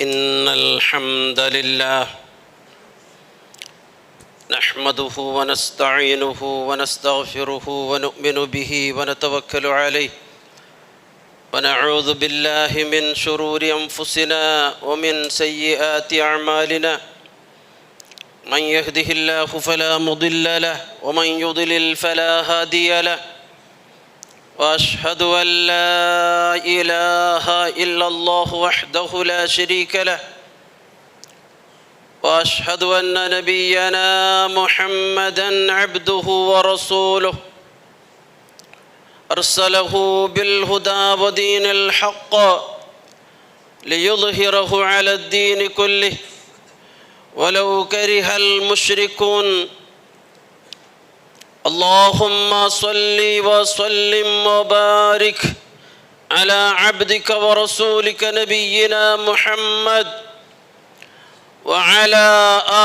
إن الحمد لله نحمده ونستعينه ونستغفره ونؤمن به ونتوكل عليه ونعوذ بالله من شرور أنفسنا ومن سيئات أعمالنا من يهده الله فلا مضل له ومن يضلل فلا هادي له وأشهد أن لا إله إلا الله وحده لا شريك له وأشهد أن نبينا محمدًا عبده ورسوله أرسله بالهدى ودين الحق ليظهره على الدين كله ولو كره المشركون اللهم صل وسلم وبارك على عبدك ورسولك نبينا محمد وعلى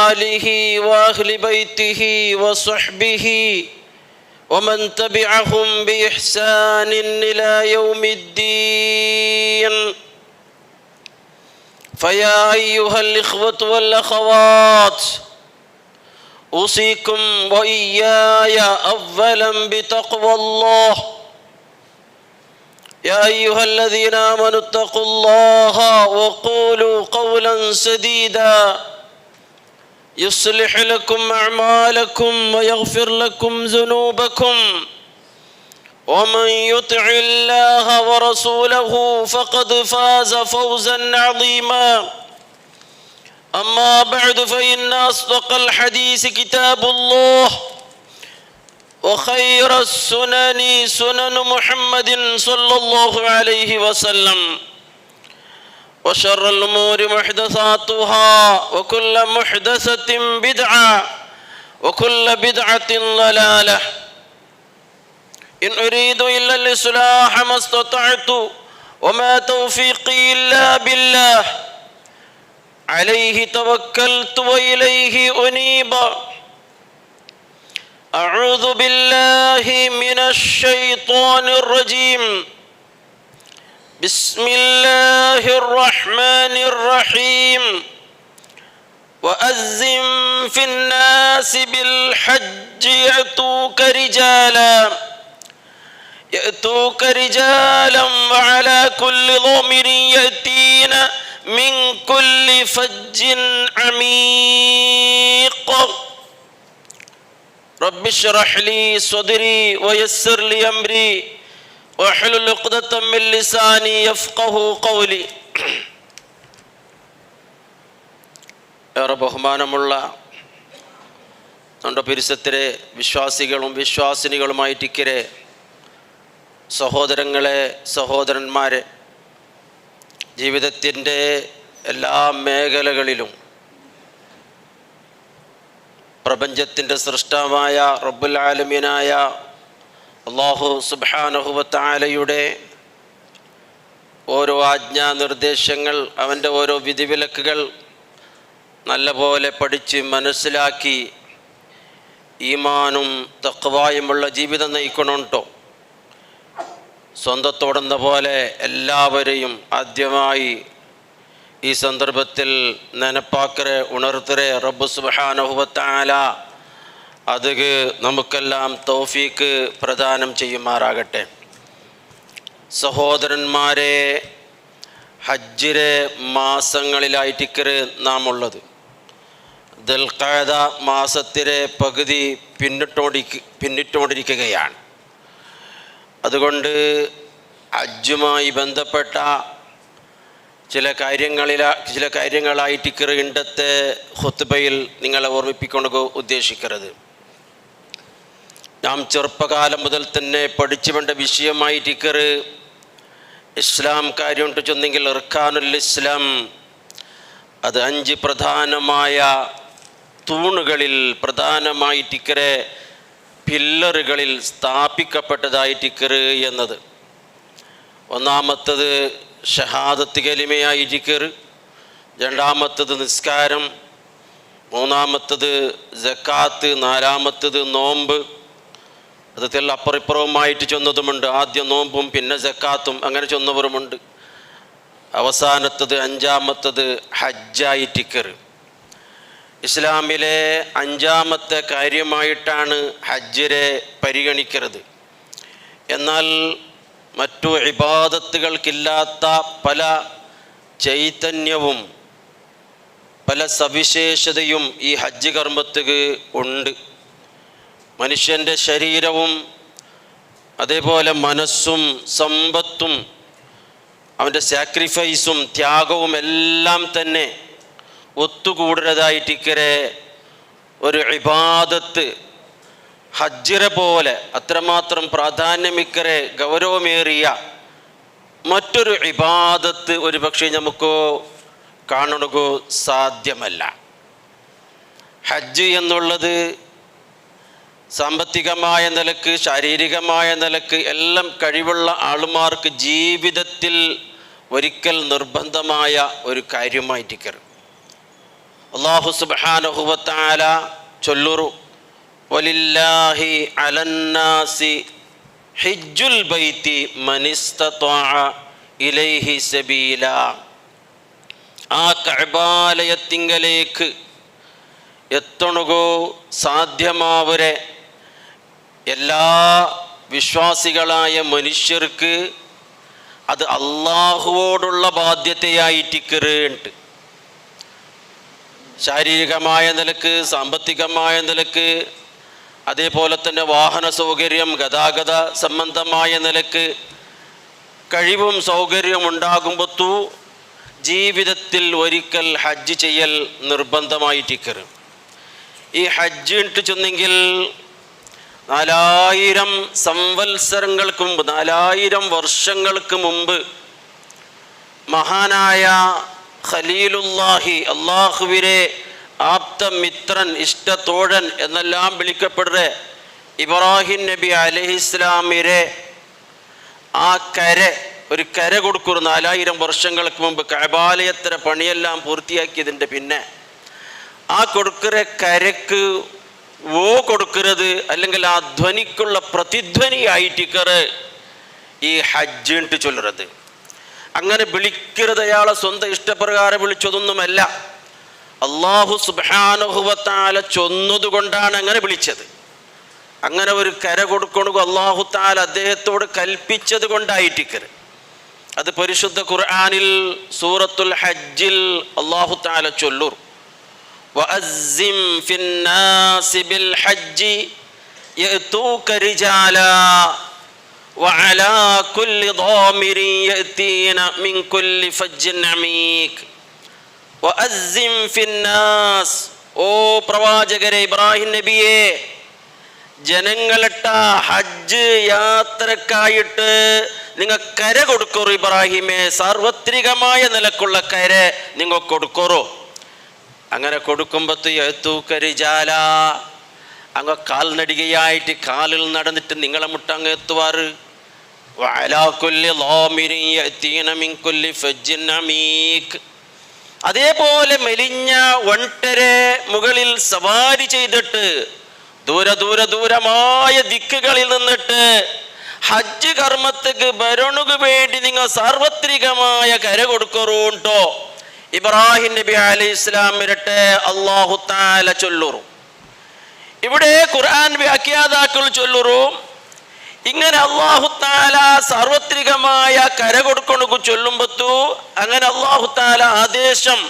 آله وأهل بيته وصحبه ومن تبعهم بإحسان إلى يوم الدين. فيا أيها الإخوة والأخوات أوصيكم وإياي أولا بتقوى الله. يا أيها الذين آمنوا اتقوا الله وقولوا قولا سديدا يصلح لكم أعمالكم ويغفر لكم ذنوبكم ومن يطع الله ورسوله فقد فاز فوزا عظيما. أما بعد فإن أصدق الحديث كتاب الله وخير السنن سنن محمد صلى الله عليه وسلم وشر الأمور محدثاتها وكل محدثة بدعة وكل بدعة ضلالة. إن أريد إلا الإصلاح ما استطعت وما توفيقي إلا بالله عليه توكلت وإليه أنيب. أعوذ بالله من الشيطان الرجيم. بسم الله الرحمن الرحيم. وأذن في الناس بالحج يأتوك رجالا وعلى كل ضامر يأتين من كل فج عميق. رب اشرح لي صدري ويسر لي أمري واحلل عقدة من لساني يفقهوا قولي. ഏറെ ബഹുമാനമുള്ള നമ്മുടെ പരിസരത്തിലെ വിശ്വാസികളും വിശ്വാസിനികളുമായിട്ടിക്കരെ സഹോദരങ്ങളെ സഹോദരന്മാരെ, ജീവിതത്തിൻ്റെ എല്ലാ മേഖലകളിലും പ്രപഞ്ചത്തിൻ്റെ സൃഷ്ടാവായ റബ്ബുൽ ആലമീനായ അല്ലാഹു സുബ്ഹാനഹു വ തആലയുടെ ഓരോ ആജ്ഞാനിർദ്ദേശങ്ങൾ, അവൻ്റെ ഓരോ വിധിവിലക്കുകൾ നല്ലപോലെ പഠിച്ച് മനസ്സിലാക്കി ഈമാനും തഖ്വായുമുള്ള ജീവിതം നയിക്കണോട്ടോ. സ്വന്തത്തോടെന്ന പോലെ എല്ലാവരെയും ആദ്യമായി ഈ സന്ദർഭത്തിൽ നനപ്പാക്കരെ ഉണർത്തരെ റബ്ബ് സുബ്ഹാനഹു വ തആല അത് നമുക്കെല്ലാം തൗഫീക്ക് പ്രദാനം ചെയ്യുമാറാകട്ടെ. സഹോദരന്മാരെ, ഹജ്ജിലെ മാസങ്ങളിലായിട്ടിക്കറ് നാം ഉള്ളത്. ദുൽഖഅദ മാസത്തിലെ പകുതി പിന്നിട്ടുകൊണ്ടിരിക്കുകയാണ്. അതുകൊണ്ട് ഹജ്ജുമായി ബന്ധപ്പെട്ട ചില കാര്യങ്ങളായിട്ടിക്കറ് ഇണ്ടത്തെ ഖുത്ബയിൽ നിങ്ങളെ ഓർമ്മിപ്പിക്കൊണ്ട് ഉദ്ദേശിക്കരുത്. നാം ചെറുപ്പകാലം മുതൽ തന്നെ പഠിച്ചു വേണ്ട വിഷയമായിട്ടിക്കറ് ഇസ്ലാം കാര്യം ചൊന്നെങ്കിൽ ഇർക്കാനുൽ ഇസ്ലാം, അത് 5 പ്രധാനമായ തൂണുകളിൽ പ്രധാനമായിട്ടിക്കരെ പില്ലറുകളിൽ സ്ഥാപിക്കപ്പെട്ടതായിട്ടിക്കറ് എന്നത്. ഒന്നാമത്തത് ഷഹാദത്ത് കലിമയായിട്ടിക്കറ്, രണ്ടാമത്തത് നിസ്കാരം, മൂന്നാമത്തത് സക്കാത്ത്, നാലാമത്തത് നോമ്പ്. അതിൽ അപ്പുറപ്പുറവുമായിട്ട് ചൊന്നതുമുണ്ട്. ആദ്യം നോമ്പും പിന്നെ സക്കാത്തും അങ്ങനെ ചൊന്നവരുമുണ്ട്. അവസാനത്തത് അഞ്ചാമത്തത് ഹജ്ജായിട്ടിക്കർ. ഇസ്ലാമിലെ അഞ്ചാമത്തെ കാര്യമായിട്ടാണ് ഹജ്ജിനെ പരിഗണിക്കുന്നത്. എന്നാൽ മറ്റു ഇബാദത്തുകൾക്കില്ലാത്ത പല ചൈതന്യവും പല സവിശേഷതയും ഈ ഹജ്ജ് കർമ്മത്തിന് ഉണ്ട്. മനുഷ്യൻ്റെ ശരീരവും അതേപോലെ മനസ്സും സമ്പത്തും അവൻ്റെ സാക്രിഫൈസും ത്യാഗവും എല്ലാം തന്നെ ഒത്തുകൂടുന്നതായിട്ടിക്കരെ ഒരു ഇബാദത്ത് ഹജ്ജിനെ പോലെ അത്രമാത്രം പ്രാധാന്യമിക്കരെ ഗൗരവമേറിയ മറ്റൊരു ഇബാദത്ത് ഒരു പക്ഷേ നമുക്ക് കാണുകയോ സാധ്യമല്ല. ഹജ്ജ് എന്നുള്ളത് സാമ്പത്തികമായ നിലക്ക് ശാരീരികമായ നിലക്ക് എല്ലാം കഴിവുള്ള ആളുമാർക്ക് ജീവിതത്തിൽ ഒരിക്കൽ നിർബന്ധമായ ഒരു കാര്യമായിട്ടിക്കറ്. അല്ലാഹു സുബ്ഹാനഹു വ തആല ചൊല്ലുറു വലില്ലാഹി അലന്നാസി ഹിജ്ജുൽ ബൈത്തി മനിസ്തത്വഅ ഇലൈഹി സബീല. ആ കഅബാലയത്തിങ്കലേക്ക് എത്തണുകോ സാധ്യമാവരെ എല്ലാ വിശ്വാസികളായ മനുഷ്യർക്ക് അത് അള്ളാഹുവോടുള്ള ബാധ്യതയായിട്ടിക്കറുണ്ട്. ശാരീരികമായ നിലക്ക് സാമ്പത്തികമായ നിലക്ക് അതേപോലെ തന്നെ വാഹന സൗകര്യം ഗതാഗത സംബന്ധമായ നിലക്ക് കഴിവും സൗകര്യവും ഉണ്ടാകുമ്പോഴത്തു ജീവിതത്തിൽ ഒരിക്കൽ ഹജ്ജ് ചെയ്യൽ നിർബന്ധമായിട്ടിക്കറ്. ഈ ഹജ്ജ് ഇട്ട് ചെന്നെങ്കിൽ 4000 സംവത്സരങ്ങൾക്ക് മുമ്പ് 4000 വർഷങ്ങൾക്ക് മുമ്പ് മഹാനായ ഖലീലുല്ലാഹി അള്ളാഹുവിനെ ആപ്തമിത്രൻ ഇഷ്ടത്തോഴൻ എന്നെല്ലാം വിളിക്കപ്പെടുന്ന ഇബ്രാഹിം നബി അലൈഹിസ്സലാമിനെ ആ ഒരു കര കൊടുക്കുന്നു. 4000 വർഷങ്ങൾക്ക് മുമ്പ് കഅബാലയത്തിലെ പണിയെല്ലാം പൂർത്തിയാക്കിയതിൻ്റെ പിന്നെ ആ കൊടുക്കുന്ന കരക്ക് കൊടുക്കുന്നത് അല്ലെങ്കിൽ ആ ധ്വനിക്കുള്ള പ്രതിധ്വനിയായിട്ടിക്കറ് ഈ ഹജ്ജ് ഇട്ട് ചൊല്ലുന്നത്. അങ്ങനെ വിളിക്കുന്നത് അയാളെ സ്വന്തം ഇഷ്ടപ്രകാരം വിളിച്ചതൊന്നുമല്ല, അല്ലാഹു സുബ്ഹാനഹു വ തആല ചൊന്നതുകൊണ്ടാണ് അങ്ങനെ വിളിച്ചത്. അങ്ങനെ ഒരു കര കൊടുക്കണു അല്ലാഹു തആല അദ്ദേഹത്തോട് കൽപ്പിച്ചത് കൊണ്ടായിട്ടിക്കറ്. അത് പരിശുദ്ധ ഖുർആനിൽ സൂറത്തുൽ ഹജ്ജിൽ അല്ലാഹു തആല ചൊല്ലുർ വഅസ്സിം ഫിന്നാസി ബിൽ ഹജ്ജി യഅതൂക റിജാലാ വഅലാ കുല്ലി ളാമിരിൻ യഅതീന മിൻ കുല്ലി ഫജ്ജിൻ അമീക്. വഅസ്സിം ഫിന്നാസ്, ഓ പ്രവാചകരെ ഇബ്രാഹിം നബിയെ, ജനങ്ങളിട്ട ഹജ്ജ് യാത്രക്കായിട്ട് നിങ്ങൾ കര കൊടുക്കറു. ഇബ്രാഹിമെ, സാർവത്രികമായ നിലക്കുള്ള കര നിങ്ങൾ കൊടുക്കറു. അങ്ങനെ കൊടുക്കുമ്പോഴത്തേക്കരിജാല അങ്ങ് കാൽനടികയായിട്ട് കാലിൽ നടന്നിട്ട് നിങ്ങളെ മുട്ടങ്ങ് എത്തുവാറ്. അതേപോലെ മെലിഞ്ഞ ഒട്ടരെ മുകളിൽ സവാരി ചെയ്തിട്ട് ദൂരമായ ദിക്കുകളിൽ നിന്നിട്ട് ഹജ്ജ് കർമ്മത്തിക്ക് വരണുക്ക് വേണ്ടി നിങ്ങൾ സാർവത്രികമായ കര കൊടുക്കറുണ്ടോ. ഇബ്രാഹിം നബി അലൈഹി ഇസ്ലാമിരട്ടെ അല്ലാഹു തആല ചൊല്ലുറു. ഇവിടെ ഖുർആൻ വ്യാഖ്യാതാക്കൾ ചൊല്ലുറു, ഇങ്ങനെ അല്ലാഹു തആല സാർവത്രികമായ കര കൊടുക്കണു ചൊല്ലുമ്പത്തു അങ്ങനെ അല്ലാഹു തആല ആദേശം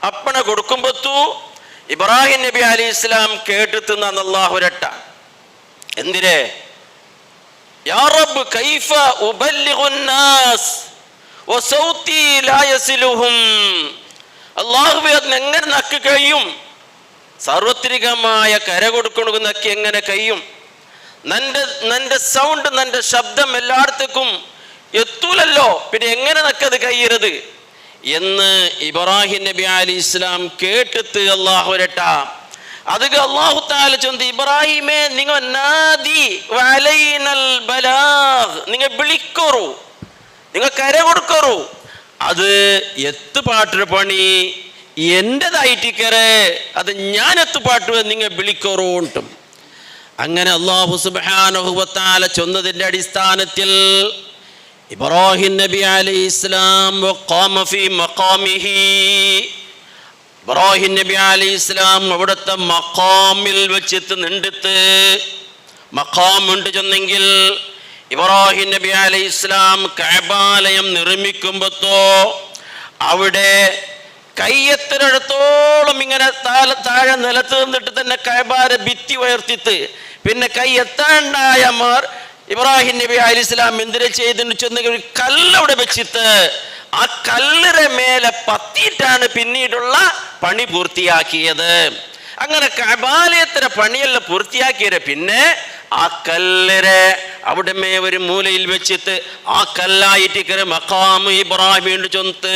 അപ്പണ കൊടുക്കുമ്പത്തു ഇബ്രാഹിം നബി അലൈഹി ഇസ്ലാം കേട്ടു തിന്ന അല്ലാഹുരട്ട എന്തിരെ യാ റബ്ബ് കൈഫ ഉബല്ലിഗുൻ നാസ് വസൗതി ലാ യസിലുഹും. അല്ലാഹുവേ, എങ്ങനെ നക്ക് കഴിയും? സാർവത്രികമായ കര കൊടുക്കണു നക്കി എങ്ങനെ കഴിയും? നന്റെ സൗണ്ട് നന്റെ ശബ്ദം എല്ലായിടത്തേക്കും എത്തൂലല്ലോ, പിന്നെ എങ്ങനെ നക്കത് കഴിയരുത് എന്ന് ഇബ്രാഹിം നബി അലൈഹി ഇസ്ലാം കേട്ടിട്ട് അല്ലാഹുരട്ട അത് അല്ലാഹു തആല ചൊന്തി, ഇബ്രാഹിമേ നിങ്ങൾ നാദി വഅലൈനൽ ബലാഗ്, നിങ്ങൾ വിളിക്കറു, നിങ്ങൾ കര കൊടുക്കറു. അത് എത്തുപാട്ടൊരു പണി എൻ്റെതായിട്ടിക്കറെ, അത് ഞാൻ എത്തുപാട്ട് നിങ്ങൾ വിളിക്കറുണ്ടും. അങ്ങനെ അല്ലാഹു സുബ്ഹാനഹു വ തആല ചൊന്നതിൻ്റെ അടിസ്ഥാനത്തിൽ ഇബ്രാഹിം നബി അലൈഹിസ്സലാം വഖാമ ഫീ മഖാമിഹി, ഇബ്രാഹിം നബി അലൈഹിസ്സലാം അവിടുത്തെ മഖാമിൽ വെച്ചിട്ട് നിന്നിട്ട്, മഖാം ഉണ്ട് ചെന്നെങ്കിൽ ഇബ്രാഹിം നബി അലൈഹിസ്സലാം കഅബാലയം നിർമ്മിക്കുമ്പോഴത്തോ അവിടെ കയ്യെത്തിനടുത്തോളം ഇങ്ങനെ താഴെ നിലത്ത് നിന്നിട്ട് തന്നെ കഅബാര ഭിത്തി ഉയർത്തിട്ട്, പിന്നെ കൈ എത്താണ്ടായമാർ ഇബ്രാഹിം നബി അലൈഹിസ്സലാം എന്തിനെ ചെയ്തെന്ന് ചെന്നെങ്കിൽ ഒരു കല്ലവിടെ വെച്ചിട്ട് ആ കല്ലിന്റെ മേലെ പത്തിയിട്ടാണ് പിന്നീടുള്ള പണി പൂർത്തിയാക്കിയത്. അങ്ങനെ കഅബാലയത്തിന്റെ പണിയെല്ലാം പൂർത്തിയാക്കിയത് പിന്നെ ആ കല്ലിനെ അവിടെ ഒരു മൂലയിൽ വെച്ചിട്ട് ആ കല്ലായിട്ട് മഖാമു ഇബ്രാഹിം ചൊന്ത്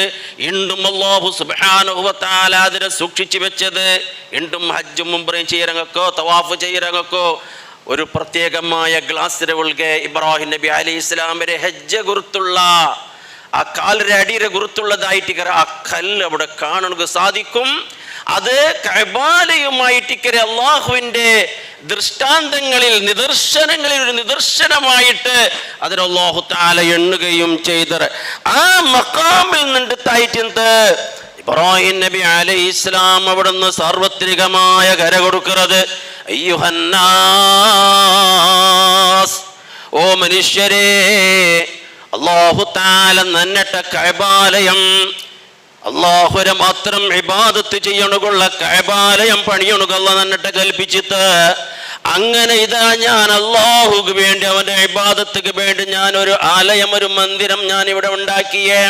ഇണ്ടും അല്ലാഹു സുബ്ഹാനഹു വ തആല അതിനെ സൂക്ഷിച്ചു വെച്ചത്. ഇണ്ടും ഹജ്ജും ഉംറയും ചെയ്യരങ്ങൾക്കോ തവാഫ് ചെയ്യരങ്ങൾക്കോ ഒരു പ്രത്യേകമായ ഗ്ലാസിലെ ഉൾകെ ഇബ്രാഹിം നബി അലൈഹിസ്സലാമിന്റെ ഹജ്ജ് കുറിത്തുള്ള ആ കാലിന്റെ അടിയുടെ കുറിത്തുള്ളതായിട്ട് ആ കല്ല് അവിടെ കാണുക സാധിക്കും. അത് കഅബാലയുമായിട്ട് അള്ളാഹുവിന്റെ ദൃഷ്ടാന്തങ്ങളിൽ നിദർശനങ്ങളിൽ ഒരു നിദർശനമായിട്ട് അതിന് അല്ലാഹു തആല എണ്ണുകയും ചെയ്തത്. ആ മഖാമിൽ നിന്നിട്ടായിട്ട് ഇബ്രാഹിം നബി അലൈഹിസ്സലാം അവിടുന്ന് സാർവത്രികമായ കര കൊടുക്കുന്നത്, അയ്യുഹന്നാസ്, ഓ മനുഷ്യരെ, അല്ലാഹു തആല നന്നിട്ട കഅബാലയം, അല്ലാഹുവിനെ മാത്രം ഇബാദത്ത് ചെയ്യണുള്ള കഅബാലയം പണിയണുക നന്നിട്ട് കൽപ്പിച്ചിട്ട്, അങ്ങനെ ഇതാ ഞാൻ അല്ലാഹുക്ക് വേണ്ടി അവന്റെ ഇബാദത്തുക്ക് വേണ്ടി ഞാൻ ഒരു ആലയം, ഒരു മന്ദിരം ഞാൻ ഇവിടെ ഉണ്ടാക്കിയേ.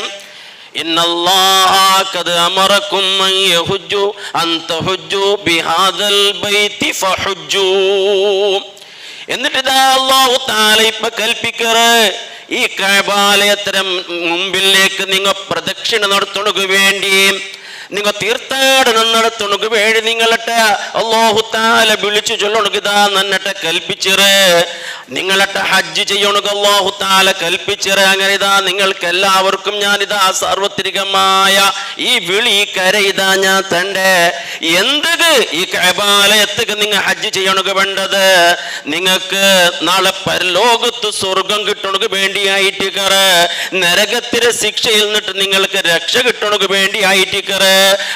ഇന്നല്ലാഹ ഖദ് അമറകും അൻ യഹുജ്ജു അൻ തഹുജ്ജു ബിഹാദൽ ബൈതി ഫഹുജ്ജു. എന്നിട്ട് ഇതാ അല്ലാഹു തആല ഇപ്പ കൽപ്പിക്കറ്, ഈ കഅബാലയത്തിന് മുമ്പിലേക്ക് നിങ്ങൾ പ്രദക്ഷിണ നടത്തുന്നതിന് വേണ്ടി, നിങ്ങൾ തീർത്ഥാടനം നടത്തുന്നതിന് വേണ്ടി നിങ്ങളട്ടെ അല്ലാഹു തആല വിളിച്ചു ചൊല്ലണുകിതാ നന്നിട്ട് കൽപ്പിച്ചറ്, നിങ്ങളട്ടെ ഹജ്ജ് ചെയ്യണുക അല്ലാഹു തആല കൽപ്പിച്ചറ്. അങ്ങനെ ഇതാ നിങ്ങൾക്ക് എല്ലാവർക്കും ഞാനിതാ സാർവത്രികമായ ഈ വിളി കര ഇതാ ഞാൻ തന്റെ എന്ത് ഈ കഅബാലയത്തേക്ക് നിങ്ങൾ ഹജ്ജ് ചെയ്യണുക വേണ്ടത്, നിങ്ങൾക്ക് നാളെ പരലോകത്ത് സ്വർഗം കിട്ടണുക വേണ്ടിയായിട്ട് കറ, നരകത്തിലെ ശിക്ഷയിൽ നിന്നിട്ട് നിങ്ങൾക്ക് രക്ഷ കിട്ടണുക വേണ്ടിയായിട്ട് കറ.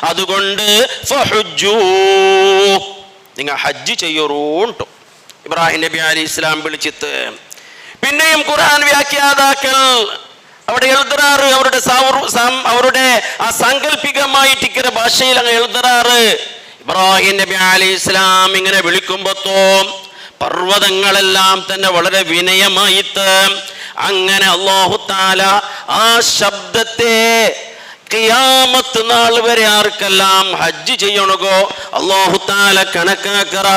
അതുകൊണ്ട് ഫഹുജ്ജു, നിങ്ങൾ ഹജ്ജ് ചെയ്യറൂണ്ടു ഇബ്രാഹിം നബി അലൈഹിസ്സലാം വിളിച്ചിട്ട്. പിന്നെയും ഖുർആൻ വ്യാഖ്യാതാക്കൾ അവിടെ എഴുതാറ്, അവരുടെ ആ സാങ്കല്പികമായിട്ട് ഭാഷയിൽ അങ്ങ് എഴുതാറ്, ഇബ്രാഹിം നബി അലൈഹിസ്സലാം ഇങ്ങനെ വിളിക്കുമ്പോഴത്തോ പർവ്വതങ്ങളെല്ലാം തന്നെ വളരെ വിനയമായിട്ട് അങ്ങനെ അല്ലാഹു തആല ആ ശബ്ദത്തെ ഖിയാമത്ത് നാൾ വരെ ആർക്കെല്ലാം ഹജ്ജ് ചെയ്യണോ അല്ലാഹു തആല കണക്കാക്കറ,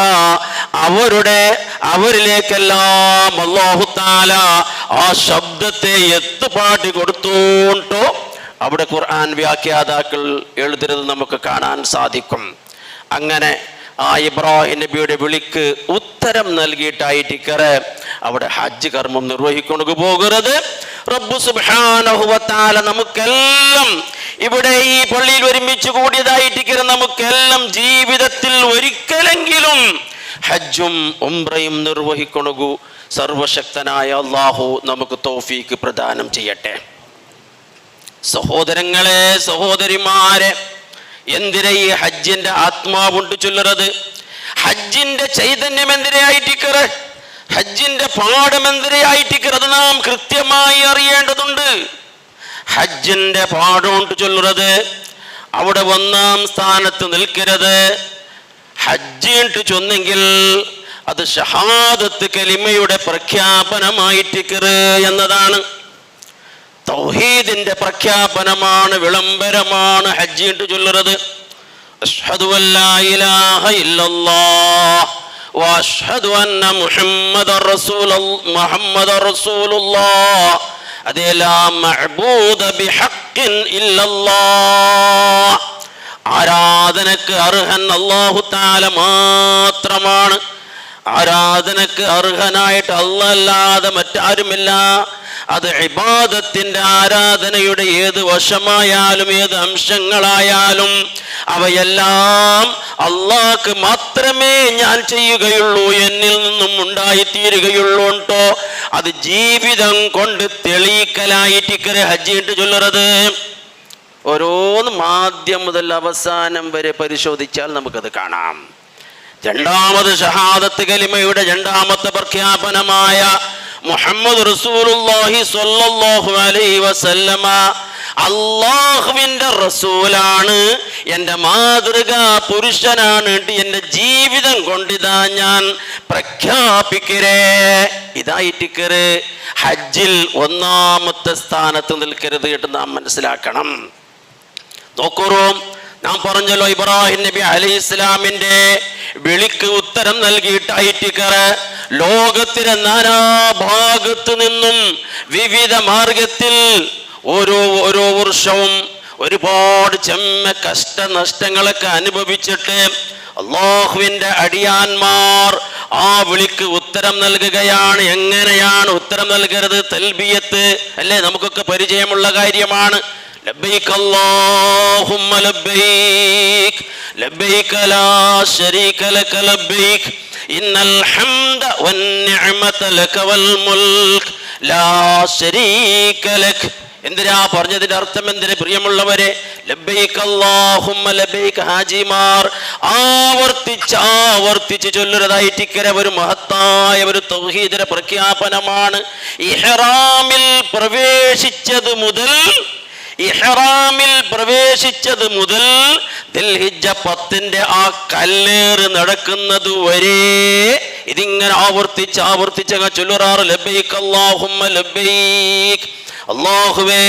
അവരിലേക്കെല്ലാം അല്ലാഹു തആല ആ ശബ്ദത്തെ എത്തുപാട്ടി കൊടുത്തോണ്ടോ അവിടെ ഖുർആൻ വ്യാഖ്യാതാക്കൾ എഴുതുന്നത് നമുക്ക് കാണാൻ സാധിക്കും. അങ്ങനെ ആ ഇബ്രാഹിം നബിയുടെ വിളിക്ക് ഉത്തരം നൽകിയിട്ടായിട്ട് അവിടെ ഹജ്ജ് കർമ്മം നിർവഹിക്കൊണ്ടു പോകുന്നത്. റബ്ബ് സുബ്ഹാനഹു വ തആല നമുക്കെല്ലാം ഇവിടെ ഈ പള്ളിയിൽ ഒരുമിച്ച് കൂടിയതായിട്ട് നമുക്കെല്ലാം ജീവിതത്തിൽ ഒരിക്കലെങ്കിലും ഹജ്ജും ഉംറയും നിർവഹിക്കൊണു സർവശക്തനായ അല്ലാഹു നമുക്ക് തൗഫീക്ക് പ്രദാനം ചെയ്യട്ടെ. സഹോദരങ്ങളെ, സഹോദരിമാരെ, എന്തിനാ ഈ ഹജ്ജിന്റെ ആത്മാവുണ്ട് ചൊല്ലുന്നത്? ഹജ്ജിന്റെ ചൈതന്യം എന്തിനായിട്ടിക്കറ്, ഹജ്ജിന്റെ പാഠം എന്തിനായിട്ടിക്കറത് നാം കൃത്യമായി അറിയേണ്ടതുണ്ട്. ഹജ്ജിന്റെ പാഠമുണ്ട് ചൊല്ലുന്നത്, അവിടെ ഒന്നാം സ്ഥാനത്ത് നിൽക്കരുത്. ഹജ്ജിട്ട് ചൊന്നെങ്കിൽ അത് ഷഹാദത്ത് കലിമയുടെ പ്രഖ്യാപനമായിട്ടിക്കറ് എന്നതാണ്. തൗഹീദിന്റെ പ്രഖ്യാപനമാണ്, വിളംബരമാണ് ഹജ്ജിട്ട് ചൊല്ലുന്നത്. അഷ്ഹദു അല്ലാ ഇലാഹ ഇല്ലല്ലാഹ് വ അഷ്ഹദു അന്ന മുഹമ്മദർ റസൂലുള്ളാഹ് അതേ ലാ മഅബൂദ ബിഹഖ്ഖിൻ ഇല്ലല്ലാഹ്. ആരാധനക്ക് അർഹൻ അല്ലാഹു തആല മാത്രമാണ്. ആരാധനക്ക് അർഹനായിട്ട് അല്ലാഹ് അല്ലാതെ മറ്റാരുമില്ല. അത് ഇബാദത്തിന്റെ ആരാധനയുടെ ഏത് വശമായാലും ഏത് അംശങ്ങളായാലും അവയെല്ലാം അള്ളാഹ്ക്ക് മാത്രമേ ഞാൻ ചെയ്യുകയുള്ളൂ, എന്നിൽ നിന്നും ഉണ്ടായിത്തീരുകയുള്ളൂ. അത് ജീവിതം കൊണ്ട് തെളിയിക്കലായിട്ട് ഹജ്ജിട്ട് ചൊല്ലുന്നത്. ഓരോന്ന് ആദ്യം മുതൽ അവസാനം വരെ പരിശോധിച്ചാൽ നമുക്കത് കാണാം. രണ്ടാമത് ഷഹാദത്ത് കലിമയുടെ രണ്ടാമത്തെ പ്രഖ്യാപനമായ മുഹമ്മദ് റസൂലുള്ളാഹി സ്വല്ലല്ലാഹു അലൈഹി വസല്ലമ അല്ലാഹുവിൻ്റെ റസൂലാണ്, എൻ്റെ മാതൃകാ പുരുഷനാണ്, എൻ്റെ ജീവിതം കൊണ്ടിതാ ഞാൻ പ്രഖ്യാപിക്കരേ. ഇതായിട്ടിക്കറ് ഹജ്ജിൽ ഒന്നാമത്തെ സ്ഥാനത്ത് നിൽക്കരുത് എന്ന് നാം മനസ്സിലാക്കണം. നോക്കൂ, നാം പറഞ്ഞല്ലോ ഇബ്രാഹിം നബി അലൈഹി ഇസ്ലാമിൻ്റെ വിളിക്ക് ഉത്തരം നൽകിയിട്ടായിട്ടിക്കറ് ലോകത്തിലെ നാനാഭാഗത്തു നിന്നും വിവിധ മാർഗത്തിൽ ഓരോ വർഷവും ഒരുപാട് കഷ്ടനഷ്ടങ്ങളൊക്കെ അനുഭവിച്ചിട്ട് അല്ലാഹുവിൻ്റെ അടിയാന്മാർ ആ വിളിക്ക് ഉത്തരം നൽകുകയാണ്. എങ്ങനെയാണ് ഉത്തരം നൽകരുത്? തൽബിയത്ത് അല്ലേ, നമുക്കൊക്കെ പരിചയമുള്ള കാര്യമാണ്. ലബ്ബൈക അല്ലാഹുമ്മ ലബ്ബൈക ലബ്ബൈക ലാ ശരീക ലക ലബ്ബൈക ഇന്നൽ ഹംദ വന്നിഅമത ലക വൽ മുൽക് ലാ ശരീക ലക. എന്തിനാ പറഞ്ഞതിന്റെ അർത്ഥം? എന്തിന് പ്രിയമുള്ളവരെ? ലബ്ബൈക അല്ലാഹുമ്മ ലബ്ബൈക ഹാജിമാർ ആവർത്തിച്ച് ചൊല്ലുന്നതായിട്ടിക്കര ഒരു മഹത്തായ ഒരു തൗഹീദിന്റെ പ്രഖ്യാപനമാണ്. ഇഹ്റാമിൽ പ്രവേശിച്ചത് മുതൽ ദിൽഹിജ്ജ 10 ആ കല്ലേറ് നടക്കുന്നത് വരെ ഇതിങ്ങനെ ആവർത്തിച്ച് ചൊല്ലുറാറ്. ലബ്ബൈക അല്ലാഹുമ്മ ലബ്ബൈക, അല്ലാഹുവേ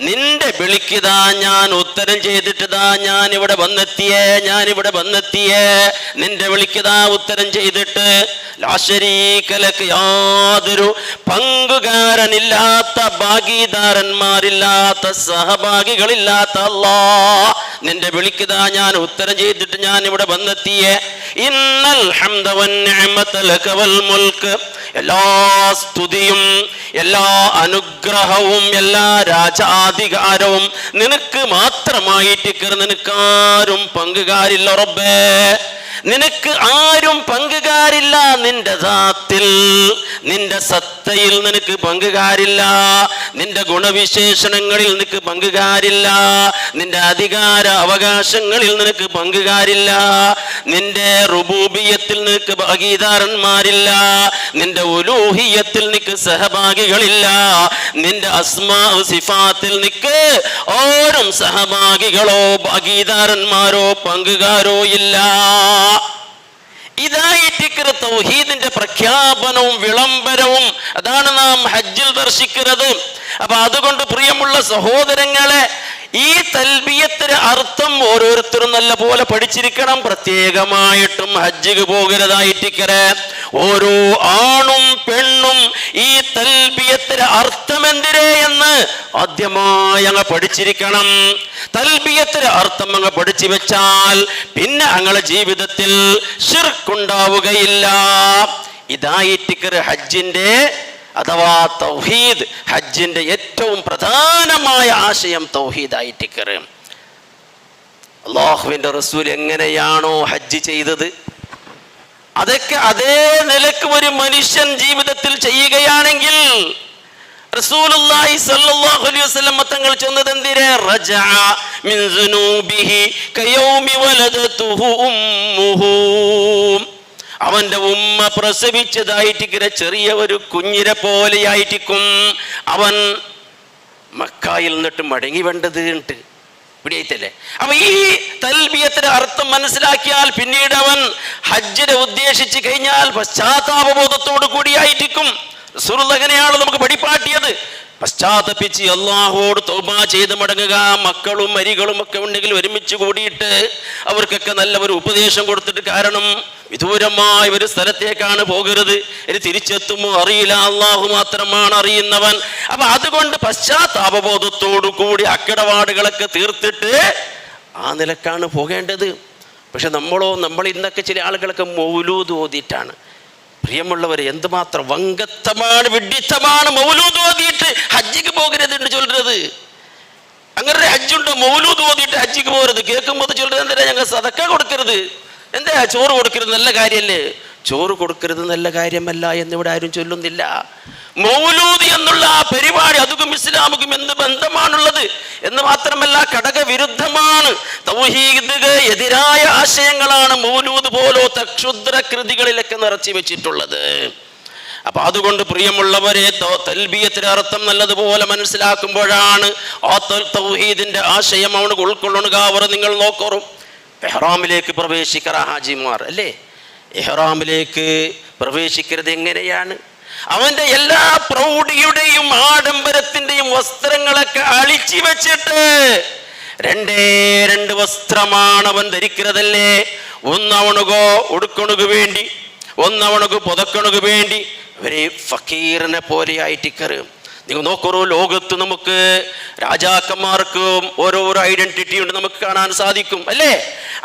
നിന്റെ വിളിക്കിതാ ഞാൻ ഉത്തരം ചെയ്തിട്ടിതാ ഞാനിവിടെ വന്നെത്തിയേ നിന്റെ വിളിക്കിതാ ഉത്തരം ചെയ്തിട്ട് ലാ ശരീക ലക, യാതൊരു പങ്കുകാരനില്ലാത്ത, ഭാഗീദാരന്മാരില്ലാത്ത, സഹഭാഗികളില്ലാത്ത അല്ലാഹ് നിന്റെ വിളിക്കിതാ ഞാൻ ഉത്തരം ചെയ്തിട്ട് ഞാൻ ഇവിടെ വന്നെത്തിയേ. ഇന്നൽ ഹംദ വന്നിഅമത ലക വൽ മുൽക്, എല്ലാ സ്തുതിയും എല്ലാ അനുഗ്രഹവും എല്ലാ രാജാധികാരവും നിനക്ക് മാത്രമായിട്ട്, നിനക്കാരും പങ്കുകാരില്ല റബ്ബേ, നിനക്ക് ആരും പങ്കുകാരില്ല. നിന്റെ ദാത്തിൽ, നിന്റെ സത്തയിൽ നിനക്ക് പങ്കുകാരില്ല, നിന്റെ ഗുണവിശേഷണങ്ങളിൽ നിനക്ക് പങ്കുകാരില്ല, നിന്റെ അധികാര അവകാശങ്ങളിൽ നിനക്ക് പങ്കുകാരില്ല, നിന്റെ റുബൂബിയത്തിൽ നിനക്ക് ഭാഗീദാരന്മാരില്ല, നിന്റെ ഉലൂഹിയത്തിൽ നിനക്ക് സഹഭാഗികളില്ല, നിന്റെ അസ്മാ സിഫാത്തിൽ നിനക്ക് ആരും സഹഭാഗികളോ ഭാഗീദാരന്മാരോ പങ്കുകാരോ ഇല്ല. ഇതായിട്ട് തൗഹീദിന്റെ പ്രഖ്യാപനവും വിളംബരവും അതാണ് നാം ഹജ്ജിൽ ദർശിക്കുന്നത്. അപ്പൊ അതുകൊണ്ട് പ്രിയമുള്ള സഹോദരങ്ങളെ, ഈ തൽബിയത്തിന് അർത്ഥം ഓരോരുത്തരും നല്ല പോലെ പഠിച്ചിരിക്കണം. പ്രത്യേകമായിട്ടും ഹജ്ജിക്ക് പോകരുതായിട്ടിക്കരെ ഓരോ ആണും പെണ്ണും ഈ തൽബിയത്തിന് അർത്ഥം എന്തിരേ എന്ന് ആദ്യമായി അങ്ങ് പഠിച്ചിരിക്കണം. തൽബിയത്തിന് അർത്ഥം അങ്ങ് പഠിച്ചു വെച്ചാൽ പിന്നെ അങ്ങയുടെ ജീവിതത്തിൽ ശിർക്കുണ്ടാവുകയില്ല. ഇതായിട്ടിക്കര് ഹജ്ജിന്റെ അഥവാ തൗഹീദ്, ഹജ്ജിന്റെ ഏറ്റവും പ്രധാനമായ ആശയം തൗഹീദായിട്ടിക്കറ്. അല്ലാഹുവിന്റെ റസൂൽ എങ്ങനെയാണോ ഹജ്ജ് ചെയ്തത് അതൊക്കെ അതേ നിലക്ക് ഒരു മനുഷ്യൻ ജീവിതത്തിൽ ചെയ്യുകയാണെങ്കിൽ റസൂലുള്ളാഹി സ്വല്ലല്ലാഹു അലൈഹി വസല്ലം തങ്ങൾ ചൊന്നത് എന്തിരെ? റജഅ മിൻ സുനൂബിഹി കയൗമി വലദതുഹു ഉമ്മുഹു. അവന്റെ ഉമ്മ പ്രസവിച്ചതായിട്ട് ചെറിയ ഒരു കുഞ്ഞിനെ പോലെയായിരിക്കും അവൻ മക്കായിൽ നിന്നിട്ട് മടങ്ങി വേണ്ടത് ഉണ്ട്. പിടിയായിട്ടല്ലേ? അപ്പൊ ഈ തൽബിയത്തിന്റെ അർത്ഥം മനസ്സിലാക്കിയാൽ പിന്നീട് അവൻ ഹജ്ജിനെ ഉദ്ദേശിച്ച് കഴിഞ്ഞാൽ പശ്ചാത്താപബോധത്തോടു കൂടിയായിരിക്കും. റസൂലുള്ളാഹി അങ്ങനെയാണ് നമുക്ക് പഠിപ്പാട്ടിയത്. പശ്ചാത്തപിച്ച് അല്ലാഹുവോട് തൗബ ചെയ്ത് മടങ്ങുക. മക്കളും മരികളും ഒക്കെ ഉണ്ടെങ്കിൽ ഒരുമിച്ച് കൂടിയിട്ട് അവർക്കൊക്കെ നല്ല ഒരു ഉപദേശം കൊടുത്തിട്ട്, കാരണം വിദൂരമായ ഒരു സ്ഥലത്തേക്കാണ് പോകരുത്, ഇനി തിരിച്ചെത്തുമോ അറിയില്ല, അല്ലാഹു മാത്രമാണ് അറിയുന്നവൻ. അപ്പൊ അതുകൊണ്ട് പശ്ചാത്താപബോധത്തോടു കൂടി അക്കടപാടുകളൊക്കെ തീർത്തിട്ട് ആ നിലക്കാണ് പോകേണ്ടത്. പക്ഷെ നമ്മൾ ഇന്നൊക്കെ ചില ആളുകളൊക്കെ മൗലൂദ് ഓതിയിട്ടാണ്. പ്രിയമുള്ളവരെ, എന്തുമാത്രം വങ്കത്തമാണ്, വിഡ്ഢിത്തമാണ് മൗലൂദ് ഓതിയിട്ട് ഹജ്ജിക്ക് പോകരുത് എന്ന് ചൊല്ലുന്നത്. അങ്ങനെ ഹജ്ജുണ്ടോ? മൗലൂദ് ഓതിയിട്ട് ഹജ്ജിക്ക് പോകരുത്. കേൾക്കുമ്പോൾ ചൊല്ലുന്നത് എന്തിനാ? ഞങ്ങൾ സദക്ക കൊടുക്കരുത്, എന്താ ചോറ് കൊടുക്കരുത്, നല്ല കാര്യമല്ലേ? ചോറ് കൊടുക്കരുത് നല്ല കാര്യമല്ല എന്നിവിടെ ആരും ചൊല്ലുന്നില്ല. മൗലൂദ് എന്നുള്ള ആ പരിപാടി അതും ഇസ്ലാമുക്കും എന്ത് ബന്ധമാണുള്ളത് എന്ന് മാത്രമല്ല ഘടകവിരുദ്ധമാണ്. തൗഹീദിന് എതിരായ ആശയങ്ങളാണ് മൗലൂദ് പോലത്തെ ക്ഷുദ്ര കൃതികളിലൊക്കെ നിറച്ചു വെച്ചിട്ടുള്ളത്. അപ്പൊ അതുകൊണ്ട് പ്രിയമുള്ളവരെ, തൽബിയത്തിന്റെ അർത്ഥം നല്ലതുപോലെ മനസ്സിലാക്കുമ്പോഴാണ് ആ തൗഹീദിന്റെ ആശയം അവന് ഉൾക്കൊള്ളുക. അവർ നിങ്ങൾ നോക്കൂ, ഇഹ്റാമിലേക്ക് പ്രവേശിക്കറ ഹാജിമാർ അല്ലേ, ഇഹ്റാമിലേക്ക് പ്രവേശിക്കരുത് എങ്ങനെയാണ്? അവന്റെ എല്ലാ പ്രൗഢിയുടെയും ആഡംബരത്തിന്റെയും വസ്ത്രങ്ങളൊക്കെ അഴിച്ചു വെച്ചിട്ട് രണ്ട് വസ്ത്രമാണ് അവൻ ധരിക്കുന്നതല്ലേ. ഒന്നവണുകോ ഉടുക്കണുകു വേണ്ടി, ഒന്നവണുകു പുതക്കണുകു വേണ്ടി. അവരെ ഫക്കീറിനെ പോലെ ആയിട്ടിക്കറ്. നിങ്ങൾ നോക്കൂ, ലോകത്ത് നമുക്ക് രാജാക്കന്മാർക്കും ഓരോരോ ഐഡന്റിറ്റി ഉണ്ട്, നമുക്ക് കാണാൻ സാധിക്കും അല്ലേ.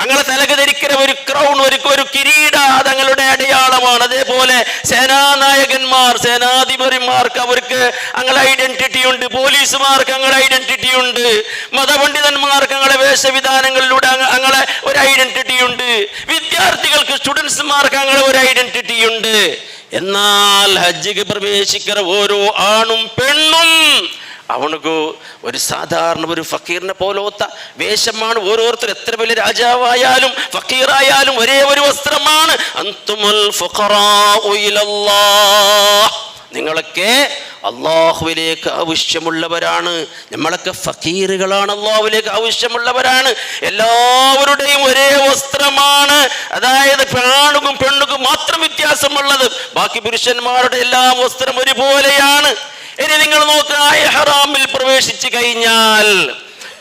അങ്ങനെ തലക്ക് ധരിക്കുന്ന ഒരു ക്രൗൺ, ഒരു കിരീട, തങ്ങളുടെ അടയാളമാണ്. അതേപോലെ സേനാനായകന്മാർ, സേനാധിപതിമാർക്ക് അവർക്ക് അങ്ങനെ ഐഡന്റിറ്റി ഉണ്ട്. പോലീസുമാർക്ക് അങ്ങനെ ഐഡന്റിറ്റി ഉണ്ട്. മതപണ്ഡിതന്മാർക്ക് അങ്ങനെ വേഷവിധാനങ്ങളിലൂടെ അങ്ങനെ ഒരു ഐഡന്റിറ്റി ഉണ്ട്. വിദ്യാർത്ഥികൾക്ക്, സ്റ്റുഡൻസുമാർക്ക് അങ്ങനെ ഒരു ഐഡന്റിറ്റി ഉണ്ട്. എന്നാൽ ഹജ്ജിക്ക് പ്രവേശിക്കുന്ന ഓരോ ആണും പെണ്ണും അവനക്ക് ഒരു സാധാരണ ഒരു ഫക്കീറിനെ പോലത്തെ വേഷമാണ്. ഓരോരുത്തർ എത്ര വലിയ രാജാവായാലും ഫക്കീറായാലും ഒരേ ഒരു വസ്ത്രമാണ്. അൻതുമുൽ ഫുഖറാഉ ഇലല്ലാഹ്, നിങ്ങളൊക്കെ അള്ളാഹുവിലേക്ക് ആവശ്യമുള്ളവരാണ്. നമ്മളൊക്കെ ഫക്കീറുകളാണ്, അള്ളാഹുവിലേക്ക് ആവശ്യമുള്ളവരാണ്. എല്ലാവരുടെയും ഒരേ വസ്ത്രമാണ്. അതായത് ആണുക്കും പെണ്ണുക്കും മാത്രം വ്യത്യാസമുള്ളത്, ബാക്കി പുരുഷന്മാരുടെ എല്ലാം വസ്ത്രം ഒരുപോലെയാണ്. ഇനി നിങ്ങൾ നോക്കുക, ഇഹ്റാമിൽ പ്രവേശിച്ചു കഴിഞ്ഞാൽ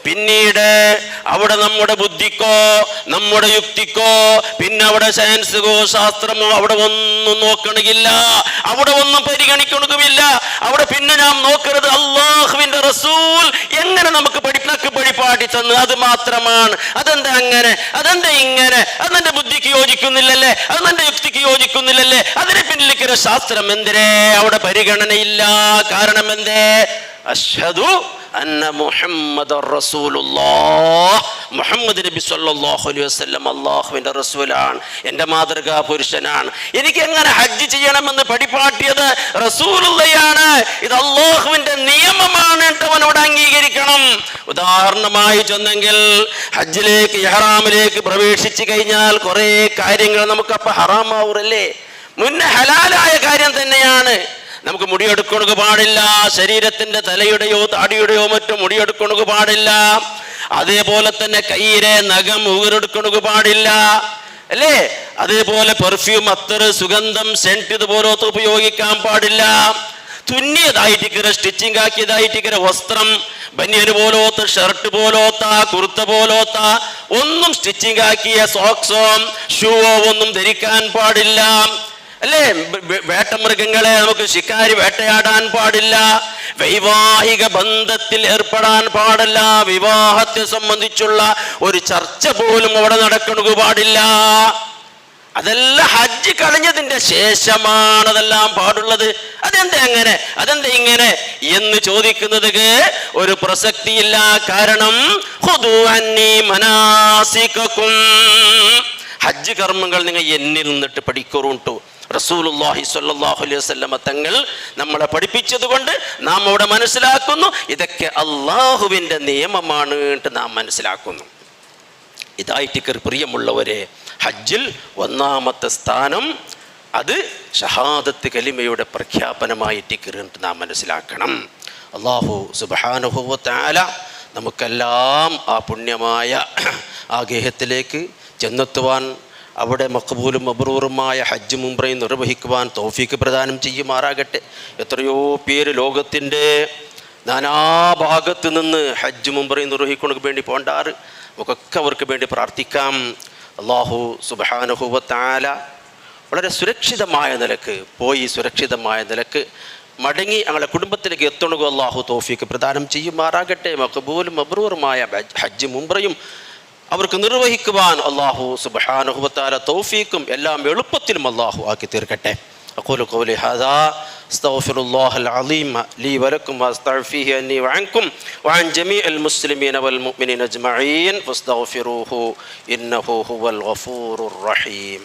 പിന്നീട് അവിടെ നമ്മുടെ ബുദ്ധിക്കോ നമ്മുടെ യുക്തിക്കോ പിന്നെ അവിടെ സയൻസുകോ ശാസ്ത്രമോ അവിടെ ഒന്നും നോക്കണില്ല, അവിടെ ഒന്നും പരിഗണിക്കണമില്ല. അവിടെ പിന്നെ നാം നോക്കുന്നത് അള്ളാഹുവിന്റെ റസൂൽ എങ്ങനെ നമുക്ക് പരിപാടി തന്നു, അത് മാത്രമാണ്. അതെന്താ അങ്ങനെ, അതെന്താ ഇങ്ങനെ, അതെന്റെ ബുദ്ധിക്ക് യോജിക്കുന്നില്ലല്ലേ, അതെന്റെ യുക്തിക്ക് യോജിക്കുന്നില്ലല്ലേ, അതിനെ പിന്നിലേക്കൊരു ശാസ്ത്രം എന്തിനേ അവിടെ പരിഗണനയില്ല. കാരണം എന്തേ? അശ്ഹദു അന്ന മുഹമ്മദർ റസൂലുള്ളാഹ്, മുഹമ്മദ് നബി സല്ലല്ലാഹു അലൈഹി വസല്ലം അല്ലാഹുവിന്റെ റസൂലാണ്, എൻ്റെ മാതൃകാ പുരുഷനാണ്. എനിക്ക് എങ്ങനെ ഹജ്ജ് ചെയ്യണമെന്ന് പഠിപ്പാട്ടിയത് റസൂലുള്ളയാണ്. ഇത് അല്ലാഹുവിന്റെ നിയമമാണ്, അവനോട് അംഗീകരിക്കണം. ഉദാഹരണമായി ചെന്നെങ്കിൽ ഹജ്ജിലേക്ക് ഇഹ്റാമിലേക്ക് പ്രവേശിച്ചു കഴിഞ്ഞാൽ കുറെ കാര്യങ്ങൾ നമുക്ക് അപ്പൊ ഹറാമാവൂറല്ലേ. മുന്നേ ഹലാലായ കാര്യം തന്നെയാണ്. നമുക്ക് മുടിയെടുക്കണു പാടില്ല, ശരീരത്തിന്റെ തലയുടെയോ താടിയുടെയോ മറ്റോ മുടിയെടുക്കണു പാടില്ല. അതേപോലെ തന്നെ കയ്യിലെ നഖം ഊരെടുക്കണു പാടില്ല അല്ലേ. അതേപോലെ പെർഫ്യൂം, അത്തർ, സുഗന്ധം, സെന്റ് ഇതുപോലത്തെ ഉപയോഗിക്കാൻ പാടില്ല. തുന്നിയതായിട്ടിക്കര, സ്റ്റിച്ചിങ് ആക്കിയതായിട്ടിക്കര വസ്ത്രം, ബനിയന് പോലോത്ത, ഷർട്ട് പോലോത്ത, കുർത്ത പോലോത്ത ഒന്നും സ്റ്റിച്ചിങ് ആക്കിയ സോക്സോ ഷൂവോ ഒന്നും ധരിക്കാൻ പാടില്ല അല്ലേ. വേട്ടമൃഗങ്ങളെ നമുക്ക് ശിക്കാരി വേട്ടയാടാൻ പാടില്ല. വൈവാഹിക ബന്ധത്തിൽ ഏർപ്പെടാൻ പാടില്ല. വിവാഹത്തെ സംബന്ധിച്ചുള്ള ഒരു ചർച്ച പോലും അവിടെ നടക്കണു പാടില്ല. അതെല്ലാം ഹജ്ജ് കഴിഞ്ഞതിന്റെ ശേഷമാണ് അതെല്ലാം പാടുള്ളത്. അതെന്താ അങ്ങനെ, അതെന്താ ഇങ്ങനെ എന്ന് ചോദിക്കുന്നത് ഒരു പ്രസക്തിയില്ല. കാരണം ഖുദൂ അന്നീ മനാസികകും, ഹജ്ജ് കർമ്മങ്ങൾ നിങ്ങൾ എന്നിൽ നിന്നിട്ട് പഠിക്കറുണ്ടു. റസൂലുള്ളാഹി സ്വല്ലല്ലാഹു അലൈഹി വസല്ലമ തങ്ങൾ നമ്മളെ പഠിപ്പിച്ചത് കൊണ്ട് നാം അവിടെ മനസ്സിലാക്കുന്നു ഇതൊക്കെ അള്ളാഹുവിൻ്റെ നിയമമാണ് നാം മനസ്സിലാക്കുന്നു. ഇതായിട്ട് പ്രിയമുള്ളവരെ, ഹജ്ജിൽ ഒന്നാമത്തെ സ്ഥാനം അത് ഷഹാദത്ത് കലിമയുടെ പ്രഖ്യാപനമായിട്ട് നാം മനസ്സിലാക്കണം. അല്ലാഹു സുബ്ഹാനഹു വ തആല നമുക്കെല്ലാം ആ പുണ്യമായ ആ ഗേഹത്തിലേക്ക് ചെന്നെത്തുവാൻ, അവിടെ മഖബൂലും മബ്റൂറുമായ ഹജ്ജ് ഉംറയും നിർവഹിക്കുവാൻ തൗഫീക്ക് പ്രദാനം ചെയ്യുമാറാകട്ടെ. എത്രയോ പേര് ലോകത്തിൻ്റെ നാനാഭാഗത്ത് നിന്ന് ഹജ്ജ് ഉംറയും നിർവഹിക്കുന്നതിന് വേണ്ടി പോണ്ടാറ്. നമുക്കൊക്കെ അവർക്ക് വേണ്ടി പ്രാർത്ഥിക്കാം. അല്ലാഹു സുബ്ഹാനഹു വ തആല വളരെ സുരക്ഷിതമായ നിലക്ക് പോയി സുരക്ഷിതമായ നിലക്ക് മടങ്ങി ഞങ്ങളുടെ കുടുംബത്തിലേക്ക് എത്തണു അല്ലാഹു തൗഫീക്ക് പ്രദാനം ചെയ്യുമാറാകട്ടെ. മഖബൂലും മബ്റൂറുമായ ഹജ്ജ് ഉംറയും അവർക്ക് നിർവഹിക്കുവാൻ അല്ലാഹു സുബ്ഹാനഹു വ തആല തൗഫീക്കും എല്ലാം എളുപ്പത്തിലും അല്ലാഹു ആക്കി തീർക്കട്ടെ. അഖൂലു ഖൗലി ഹാദാ അസ്തഗ്ഫിറുല്ലാഹൽ അലീം ലീ വലക്കും വഅസ്തഗ്ഫിഹി അന്നി വഅൻകും വഅൻ ജമീഇൽ മുസ്ലിമീന വൽ മുഅ്മിനീന അജ്മഈൻ ഫസ്തഗ്ഫിറൂഹു ഇന്നഹു ഹുവൽ ഗഫൂറുർ റഹീം.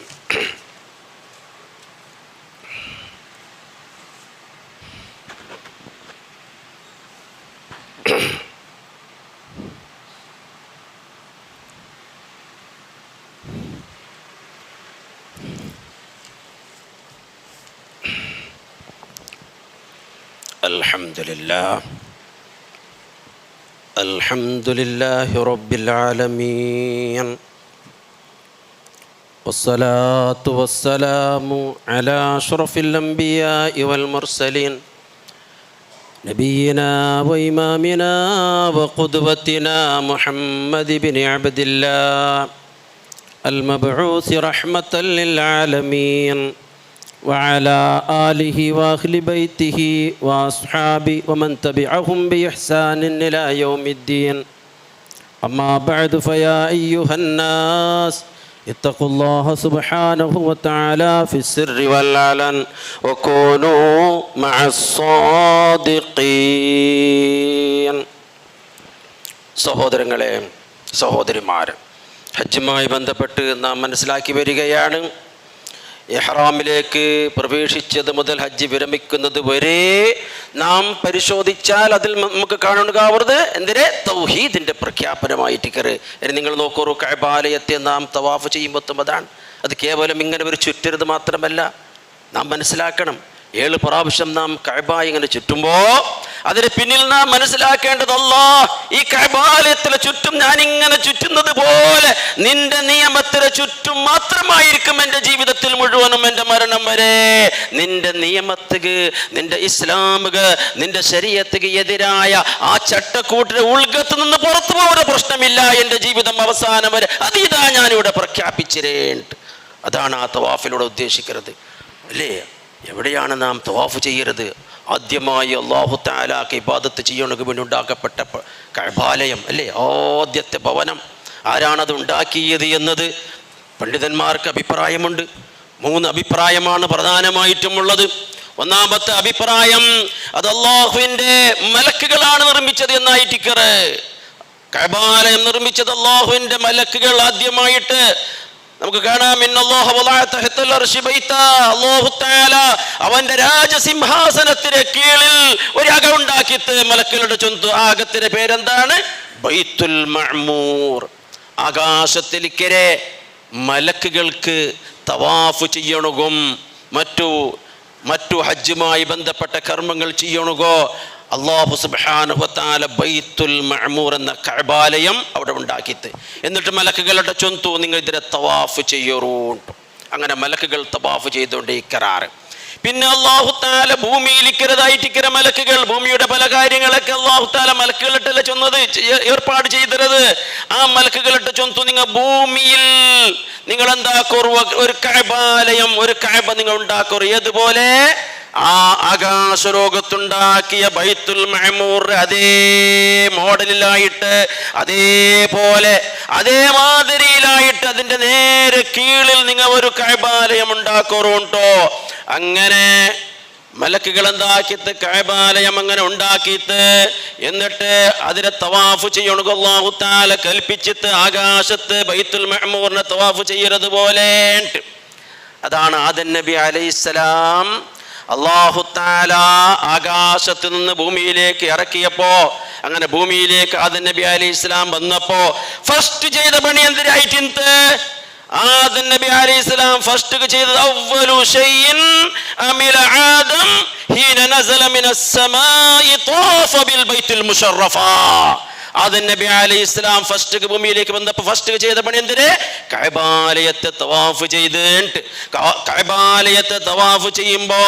അൽഹംദുലില്ലാഹി റബ്ബിൽ ആലമീൻ വസ്സലാത്തു വസ്സലാമു അലാ അഷ്റഫിൽ അംബിയാഇ വൽ മുർസലീൻ നബിയിനാ വഇമാമിനാ വഖുദ്വത്തിനാ മുഹമ്മദ് ഇബ്നു അബ്ദില്ലാഹ് المبعوث رحمة للعالمين وعلى آله وأهل بيته وأصحابه ومن تبعهم بإحسان إلى يوم الدين أما بعد فيا أيها الناس اتقوا الله سبحانه وتعالى في السر والعلن وكونوا مع الصادقين സഹോദരങ്ങളെ സഹോദരിമാരെ, ഹജ്ജുമായി ബന്ധപ്പെട്ട് നാം മനസ്സിലാക്കി വരികയാണ്. ഇഹ്റാമിലേക്ക് പ്രവേശിച്ചത് മുതൽ ഹജ്ജ് വിരമിക്കുന്നത് വരെ നാം പരിശോധിച്ചാൽ അതിൽ നമുക്ക് കാണുകാവുന്നത് എന്തിനെ? തൗഹീദിൻ്റെ പ്രഖ്യാപനമായിട്ട്. ഇനി നിങ്ങൾ നോക്കൂ, കഅബാലയത്തെ നാം തവാഫ് ചെയ്യുമ്പോൾ അതാണ്. അത് കേവലം ഇങ്ങനെ ഒരു ചുറ്റരുത് മാത്രമല്ല, നാം മനസ്സിലാക്കണം, 7 പ്രാവശ്യം നാം കഅബ ഇങ്ങനെ ചുറ്റുമ്പോൾ അതിന് പിന്നിൽ നാം മനസ്സിലാക്കേണ്ടത്, അല്ലാഹ് ഈ കഅബാലയത്തിലെ ചുറ്റും ഞാൻ ഇങ്ങനെ ചുറ്റുന്നത് പോലെ നിന്റെ നിയമത്തിന് ചുറ്റും മാത്രമായിരിക്കും എൻ്റെ ജീവിതത്തിൽ മുഴുവനും, എൻ്റെ മരണം വരെ. നിന്റെ നിയമത്തിക്ക്, നിന്റെ ഇസ്ലാമിക്ക്, നിന്റെ ശരീഅത്തിക്ക് എതിരായ ആ ചട്ടക്കൂട്ടിന്റെ ഉൾഗത്ത് നിന്ന് പുറത്തു പോകുന്ന പ്രശ്നമില്ല എൻ്റെ ജീവിതം അവസാനം വരെ. അതിതാ ഞാനിവിടെ പ്രഖ്യാപിച്ചിരേണ്ട്. അതാണ് ആ തവാഫിലൂടെ ഉദ്ദേശിക്കുന്നത്, അല്ലേ? എവിടെയാണ് നാം തവാഫ് ചെയ്യരുത്? ആദ്യമായി അല്ലാഹു തആലാക്ക് ഇബാദത്ത് ചെയ്യണമെങ്കിൽ വേണ്ടി ഉണ്ടാക്കപ്പെട്ട കഅബാലയം, അല്ലേ? ആദ്യത്തെ ഭവനം. ആരാണത് ഉണ്ടാക്കിയത് എന്നത് പണ്ഡിതന്മാർക്ക് അഭിപ്രായമുണ്ട്. 3 അഭിപ്രായമാണ് പ്രധാനമായിട്ടുമുള്ളത്. ഒന്നാമത്തെ അഭിപ്രായം, അത് അല്ലാഹുവിൻ്റെ മലക്കുകളാണ് നിർമ്മിച്ചത് എന്നായിട്ടിക്കറ്. കഅബാലയം നിർമ്മിച്ചത് അല്ലാഹുവിൻ്റെ മലക്കുകൾ ആദ്യമായിട്ട് നമുക്ക് കാണാം. അല്ലാഹു തആല അവന്റെ രാജസിംഹാസനത്തിന് കീഴിൽ ഒരു അകം ഉണ്ടാക്കിയിട്ട് മലക്കുകളുടെ ചൊന്തു. ആ അകത്തിന്റെ പേരെന്താണ്? ബൈത്തുൽ മഅ്മൂർ. ആകാശത്തിലിക്കരെ മലക്കുകൾക്ക് തവാഫ് ചെയ്യണകും മറ്റു ഹജ്ജുമായി ബന്ധപ്പെട്ട കർമ്മങ്ങൾ ചെയ്യണകോ അല്ലാഹു സുബ്ഹാനഹു വ തആല ബൈത്തുൽ മഅ്മൂർ എന്ന കഅബാലയം അവിടെ ഉണ്ടാക്കിയിട്ട്, എന്നിട്ട് മലക്കുകളുടെ ചൊന്തു, നിങ്ങൾ ഇതിനെ തവാഫ് ചെയ്യറൂണ്ട്. അങ്ങനെ മലക്കുകൾ തവാഫ് ചെയ്തുകൊണ്ട് ഇക്കറാറ്. പിന്നെ അല്ലാഹു തആല ഭൂമിയിലിക്കരതായിട്ടിക്കര മലക്കുകൾ, ഭൂമിയുടെ പല കാര്യങ്ങളൊക്കെ അല്ലാഹു തആല മലക്കുകളിട്ടല്ലേ ചൊന്നത്, ഏർപ്പാട് ചെയ്തത്. ആ മലക്കുകളിട്ട് ചൊന്തു, നിങ്ങൾ ഭൂമിയിൽ നിങ്ങൾ എന്താക്കോറു? ഒരു കഅബാലയം, ഒരു കഅബ നിങ്ങൾ ഓർക്കോറ്. ഏതുപോലെ ആ ആകാശലോകത്തുണ്ടാക്കിയ ബൈത്തുൽ മഅ്മൂർ അതേ മോഡലിലായിട്ട്, അതേപോലെ അതേ മാതിരിയിലായിട്ട് അതിൻ്റെ നേരെ കീഴിൽ നിങ്ങൾ ഒരു കഅബാലയം ഉണ്ടാക്കോറുണ്ടോ? അങ്ങനെ മലക്കുകൾ എന്താക്കിയിട്ട് കഅബാലയം അങ്ങനെ ഉണ്ടാക്കിയിട്ട് എന്നിട്ട് അതിനെ തവാഫ് ചെയ്യണു അല്ലാഹു തആല കൽപ്പിച്ചിട്ട് ആകാശത്ത് ബൈത്തുൽ മഅ്മൂറിനെ തവാഫ് ചെയ്യരുത് പോലെ. അതാണ് ആദം നബി അലൈഹിസ്സലാം അല്ലാഹു തആല ആകാശത്ത് നിന്ന് ഭൂമിയിലേക്ക് ഇറക്കിയപ്പോ, അങ്ങനെ ഭൂമിയിലേക്ക് ആദം നബി അലൈഹിസ്സലാം വന്നപ്പോ ഫസ്റ്റ് ചെയ്ത പണി എന്തിനായിട്ട്? ആദം നബി അലൈഹിസ്സലാം ഫസ്റ്റ് ചെയ്തത് അവ്വലു ശൈഇൻ അമില ആദം ഹീന നസല മിനസ് സമാഇ ത്വാഫ ബിൽ ബൈത്തുൽ മുശറഫ. ആദം നബി അലൈഹിസ്സലാം ഫസ്റ്റ് ഭൂമിയിലേക്ക് വന്നപ്പോൾ ഫസ്റ്റ് ചെയ്ത പണി എന്തിന്? കഅബാലയത്തെ തവാഫ് ചെയ്തിട്ട്. കഅബാലയത്തെ തവാഫ് ചെയ്യുമ്പോ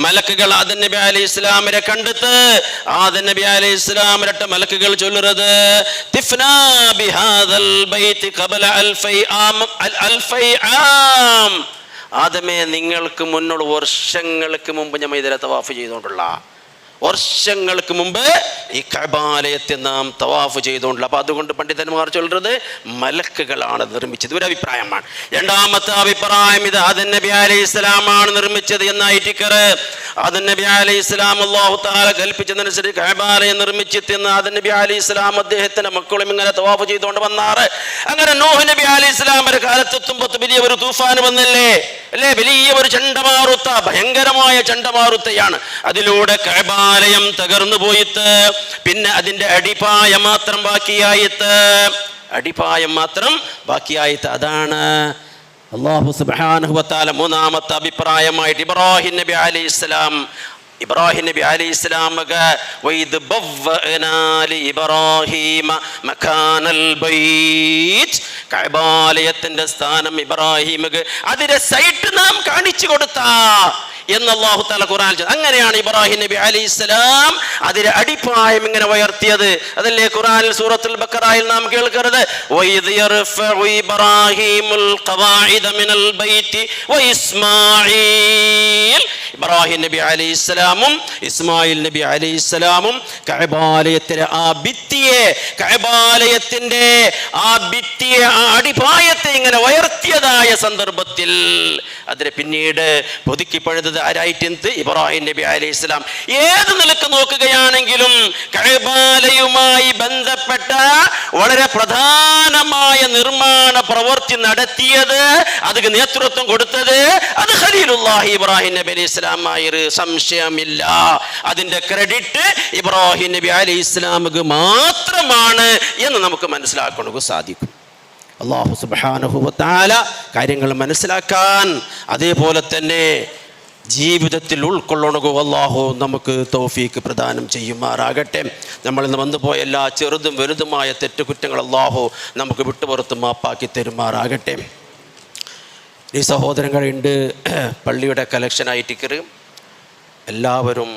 മലക്കുകൾ ആദം നബി അലൈഹിസ്സലാമിനെ കണ്ടിട്ട് ആദം നബി അലൈഹിസ്സലാമിരട്ട മലക്കുകൾ ചൊല്ലുന്നത്, തിഫ്നാ ബിഹാദൽ ബൈത്ത് ഖബല അൽഫൈ ആം. ആദമേ, നിങ്ങൾക്ക് മുന്നുള്ള വർഷങ്ങൾക്ക് മുമ്പ് ഞാൻ ഇതിനെ തവാഫ് ചെയ്തുകൊണ്ടുള്ള വർഷങ്ങൾക്ക് മുമ്പ് ഈ കഅബാലയത്തെ നാം തവാഫ് ചെയ്തുകൊണ്ടുള്ള. അപ്പൊ അതുകൊണ്ട് പണ്ഡിതന്മാർ ചൊല്ലുന്നത് മലക്കുകളാണ് നിർമ്മിച്ചത്, ഒരു അഭിപ്രായമാണ്. രണ്ടാമത്തെ അഭിപ്രായം, ഇത് ആദം നബി അലൈഹിസ്സലാമാണ് നിർമ്മിച്ചത് എന്നായിട്ടിക്കറ്. ആദം നബി അലൈഹിസ്സലാം അല്ലാഹു തആല കൽപ്പിച്ചതനുസരിച്ച് കഅബാലയം നിർമ്മിച്ചിട്ട് എന്ന് ആദം നബി അലൈഹിസ്സലാം അദ്ദേഹത്തിന്റെ മക്കളും ഇങ്ങനെ തവാഫ് ചെയ്തുകൊണ്ട് വന്നാറ്. അങ്ങനെ നൂഹ് നബി അലൈഹിസ്സലാമിന്റെ കാലത്തെത്തുമ്പോൾ വലിയ ഒരു തൂഫാൻ വന്നില്ലേ, അല്ലേ? വലിയ ഒരു ചണ്ടമാറുത്ത, ഭയങ്കരമായ ചണ്ടമാറുത്തയാണ്. അതിലൂടെ കഅബാലയം തകർന്നു പോയിട്ട് പിന്നെ അതിന്റെ അടിപ്പായം മാത്രം ബാക്കിയായിട്ട് അതാണ് അല്ലാഹു സുബ്ഹാനഹു വ തആല മൂന്നാമത്തെ അഭിപ്രായമായിട്ട് ഇബ്രാഹിം നബി അലൈഹിസ്സലാം ഇബ്രാഹിം നബി അലൈഹി ഇസ്ലാമക വൈദ് ബവ്വഅനാ ലി ഇബ്രാഹീമ മകാനൽ ബൈത്ത്, കഅബാലയത്തിന്റെ സ്ഥാനം ഇബ്രാഹിമക്ക് അതിന്റെ സൈറ്റ് നാം കാണിച്ചു കൊടുത്ത എന്ന് അല്ലാഹു തആല ഖുർആനിൽ. അങ്ങനെയാണ് ഇബ്രാഹിം നബി അലൈഹിസ്സലാം അതിന്റെ അടിപ്പായം ഇങ്ങനെ ഉയർത്തിയത്. അതല്ലേ ഖുർആനിൽ സൂറത്തുൽ ബഖറയിൽ നാം കേൾക്കുന്നത്, വഇദ് യർഫഉ ഇബ്രാഹീമുൽ ഖവാഇദ മിനൽ ബൈത്തി വഇസ്മാഈൽ. ഇബ്രാഹിം നബി അലൈഹിസ്സലാമും ഇസ്മായിൽ നബി അലൈഹിസ്സലാമും കഅബാലയത്തിലെ ആ ഭിത്തിയെ, കഅബാലയത്തിന്റെ ആ ഭിത്തിയെ, ആ അടിപ്പായത്തെ ഇങ്ങനെ ഉയർത്തിയതായ സന്ദർഭത്തിൽ അതിനെ പിന്നീട് പുതുക്കി പഴുതത് ആരായിട്ട്? ഇബ്രാഹിം നബി അലൈഹി ഇസ്ലാം. ഏത് നിലക്ക് നോക്കുകയാണെങ്കിലും കഅബാലയുമായി ബന്ധപ്പെട്ട വളരെ പ്രധാനമായ നിർമ്മാണ പ്രവൃത്തി നടത്തിയത്, അതിന് നേതൃത്വം കൊടുത്തത് അത് ഖലീലുല്ലാഹി ഇബ്രാഹിം നബി അലൈഹി ഇസ്ലാം ആയൊരു സംശയമില്ല. അതിന്റെ ക്രെഡിറ്റ് ഇബ്രാഹിം നബി അലൈഹി ഇസ്ലാമിക്ക് മാത്രമാണ് എന്ന് നമുക്ക് മനസ്സിലാക്കാൻ സാധിക്കും. അല്ലാഹു സുബ്ഹാനഹു വ തആല കാര്യങ്ങൾ മനസ്സിലാക്കാൻ, അതേപോലെ തന്നെ ജീവിതത്തിൽ ഉൾക്കൊള്ളണകോ അല്ലാഹു നമുക്ക് തൗഫീക്ക് പ്രദാനം ചെയ്യുമാറാകട്ടെ. നമ്മളിൽ നിന്ന് വന്നുപോയ എല്ലാ ചെറുതും വലുതുമായ തെറ്റുകുറ്റങ്ങൾ അല്ലാഹു നമുക്ക് വിട്ടുപുറത്ത് മാപ്പാക്കി തരുമാറാകട്ടെ. ഈ സഹോദരങ്ങളുണ്ട് പള്ളിയുടെ കളക്ഷനായിട്ട് എല്ലാവരും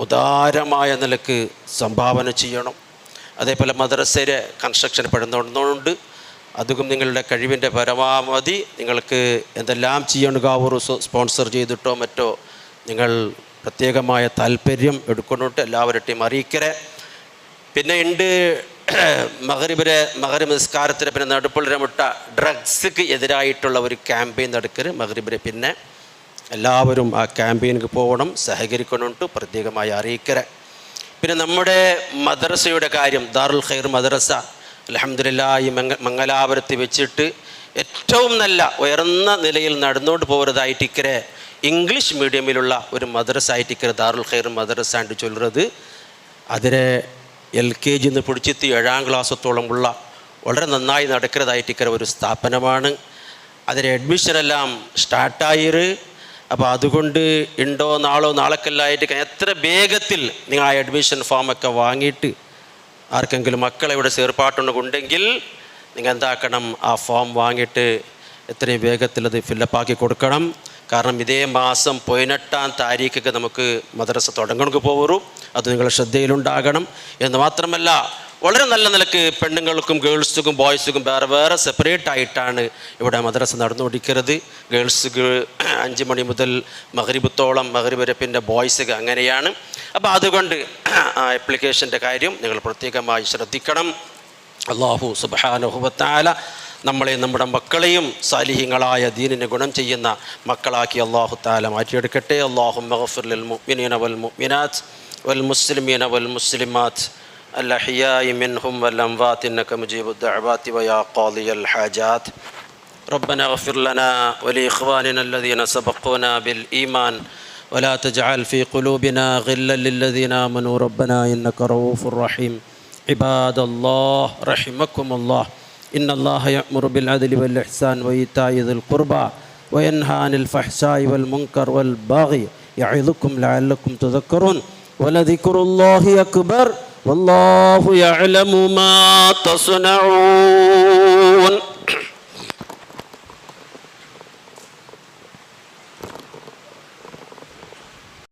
ഉദാരമായ നിലക്ക് സംഭാവന ചെയ്യണം. അതേപോലെ മദ്രസയുടെ കൺസ്ട്രക്ഷൻ പെടുന്നുണ്ട്. അതും നിങ്ങളുടെ കഴിവിൻ്റെ പരമാവധി നിങ്ങൾക്ക് എന്തെല്ലാം ചെയ്യണകാവൂർ സ്പോൺസർ ചെയ്തിട്ടോ മറ്റോ നിങ്ങൾ പ്രത്യേകമായ താല്പര്യം എടുക്കുന്നുണ്ട്. എല്ലാവരുടെയും അറിയിക്കരെ. പിന്നെ ഉണ്ട് മഗ്രിബ് നിസ്കാരത്തിന് പിന്നെ നടുപ്പുള്ളരമിട്ട ഡ്രഗ്സിക്ക് എതിരായിട്ടുള്ള ഒരു ക്യാമ്പയിൻ നടക്കരുത് മഗ്രിബിന്. പിന്നെ എല്ലാവരും ആ ക്യാമ്പയിനിക്ക് പോകണം, സഹകരിക്കണമുണ്ട്, പ്രത്യേകമായി അറിയിക്കരെ. പിന്നെ നമ്മുടെ മദ്രസയുടെ കാര്യം, ദാറുൽ ഖൈർ മദ്രസ അൽഹംദുലില്ലാഹ് ഈ മംഗലാപുരത്ത് വെച്ചിട്ട് ഏറ്റവും നല്ല ഉയർന്ന നിലയിൽ നടന്നുകൊണ്ട് പോകുന്നതായിട്ട് ഇക്കരെ ഇംഗ്ലീഷ് മീഡിയമിലുള്ള ഒരു മദ്രസ ആയിട്ട് ഇക്കരെ ദാറുൽ ഖൈർ മദ്രസ ആയിട്ട് ചൊല്ലുന്നത്. അതിനെ LKG പിടിച്ചെത്തി 7ാം ക്ലാസ്സത്തോളമുള്ള വളരെ നന്നായി നടക്കുന്നതായിട്ട് ഇക്കരെ ഒരു സ്ഥാപനമാണ്. അതിന് അഡ്മിഷനെല്ലാം സ്റ്റാർട്ടായിര്. അപ്പോൾ അതുകൊണ്ട് ഉണ്ടോ നാളെക്കെല്ലായിട്ട് എത്ര വേഗത്തിൽ നിങ്ങൾ ആ അഡ്മിഷൻ ഫോമൊക്കെ വാങ്ങിയിട്ട് ആർക്കെങ്കിലും മക്കളെ ഇവിടെ ചേർപ്പാട്ടുണ്ടെങ്കിൽ നിങ്ങൾ എന്താക്കണം, ആ ഫോം വാങ്ങിയിട്ട് എത്രയും വേഗത്തിൽ അത് ഫില്ലപ്പാക്കി കൊടുക്കണം. കാരണം ഇതേ മാസം 18ാം താരീഖൊക്കെ നമുക്ക് മദ്രസ തുടങ്ങണമെങ്കിൽ പോരും. അത് നിങ്ങളുടെ ശ്രദ്ധയിലുണ്ടാകണം. എന്ന് മാത്രമല്ല വളരെ നല്ല നിലക്ക് പെണ്ണുങ്ങൾക്കും ഗേൾസുക്കും ബോയ്സുക്കും വേറെ വേറെ സെപ്പറേറ്റ് ആയിട്ടാണ് ഇവിടെ മദ്രസ നടന്നുകൊണ്ടിരിക്കുന്നത്. ഗേൾസുക്ക് 5 മണി മുതൽ മഗ്രിബത്തോളം, മഗ്രിബ് വരെ പിന്നെ ബോയ്സുക്ക് അങ്ങനെയാണ്. അപ്പോൾ അതുകൊണ്ട് ആ ആപ്ലിക്കേഷൻ്റെ കാര്യം നിങ്ങൾ പ്രത്യേകമായി ശ്രദ്ധിക്കണം. അല്ലാഹു സുബ്ഹാനഹു വ തആല നമ്മളെ നമ്മുടെ മക്കളെയും സാലിഹീങ്ങളായ ദീനിന് ഗുണം ചെയ്യുന്ന മക്കളാക്കി അല്ലാഹു തആല മാറ്റിയെടുക്കട്ടെ. അല്ലാഹുമ്മ ഗഫിർ ലിൽ മുഅ്മിനീന വൽ മുഅ്മിനാത്ത് വൽ മുസ്ലിമീന വൽ മുസ്ലിമാത്ത് الأحياء منهم والأموات إنك مجيب الدعوات ويا قاضي الحاجات. ربنا اغفر لنا ولإخواننا الذين سبقونا بالإيمان ولا تجعل في قلوبنا غلا للذين آمنوا ربنا إنك رؤوف رحيم. عباد الله رحمكم الله إن الله يأمر بالعدل والإحسان وإيتاء ذي القربى وينهى عن الفحشاء والمنكر والبغي يعظكم لعلكم تذكرون ولذكر الله أكبر والله يعلم ما تصنعون.